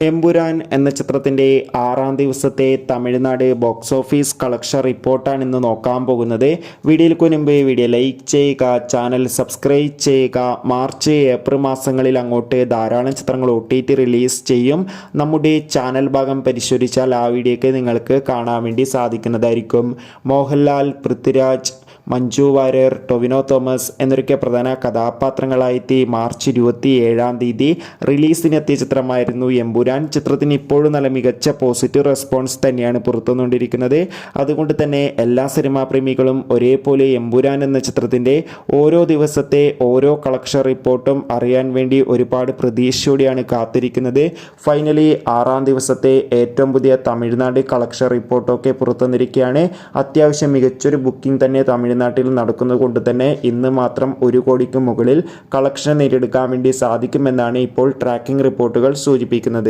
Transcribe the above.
എമ്പുരാൻ എന്ന ചിത്രത്തിൻ്റെ 6ാം ദിവസത്തെ തമിഴ്നാട് ബോക്സ് ഓഫീസ് കളക്ഷൻ റിപ്പോർട്ടാണ് ഇന്ന് നോക്കാൻ പോകുന്നത്. വീഡിയോയ്ക്ക് മുൻപ് വീഡിയോ ലൈക്ക് ചെയ്യുക, ചാനൽ സബ്സ്ക്രൈബ് ചെയ്യുക. മാർച്ച് ഏപ്രിൽ മാസങ്ങളിൽ അങ്ങോട്ട് ധാരാളം ചിത്രങ്ങൾ OTT റിലീസ് ചെയ്യും. നമ്മുടെ ചാനൽ ഭാഗം പരിശോധിച്ചാൽ ആ വീഡിയോയ്ക്ക് നിങ്ങൾക്ക് കാണാൻ വേണ്ടി സാധിക്കുന്നതായിരിക്കും. മോഹൻലാൽ, പൃഥ്വിരാജ്, മഞ്ജു വാര്യർ, ടൊവിനോ തോമസ് എന്നൊക്കെ പ്രധാന കഥാപാത്രങ്ങളായെത്തി മാർച്ച് 27-ാം തീയതി റിലീസിനെത്തിയ ചിത്രമായിരുന്നു എമ്പുരാൻ. ചിത്രത്തിന് ഇപ്പോഴും നല്ല മികച്ച പോസിറ്റീവ് റെസ്പോൺസ് തന്നെയാണ് പുറത്തുവന്നുകൊണ്ടിരിക്കുന്നത്. അതുകൊണ്ട് തന്നെ എല്ലാ സിനിമാ പ്രേമികളും ഒരേപോലെ എമ്പുരാൻ എന്ന ചിത്രത്തിൻ്റെ ഓരോ ദിവസത്തെ ഓരോ കളക്ഷൻ റിപ്പോർട്ടും അറിയാൻ വേണ്ടി ഒരുപാട് പ്രതീക്ഷയോടെയാണ് കാത്തിരിക്കുന്നത്. ഫൈനലി 6ാം ദിവസത്തെ ഏറ്റവും പുതിയ തമിഴ്നാട് കളക്ഷൻ റിപ്പോർട്ടൊക്കെ പുറത്തുവന്നിരിക്കുകയാണ്. അത്യാവശ്യം മികച്ചൊരു ബുക്കിംഗ് തന്നെ തമിഴ്നാട്ടിൽ നടക്കുന്നത് കൊണ്ട് തന്നെ ഇന്ന് മാത്രം 1 കോടിക്ക് മുകളിൽ കളക്ഷൻ നേടിയെടുക്കാൻ വേണ്ടി സാധിക്കുമെന്നാണ് ഇപ്പോൾ ട്രാക്കിംഗ് റിപ്പോർട്ടുകൾ സൂചിപ്പിക്കുന്നത്.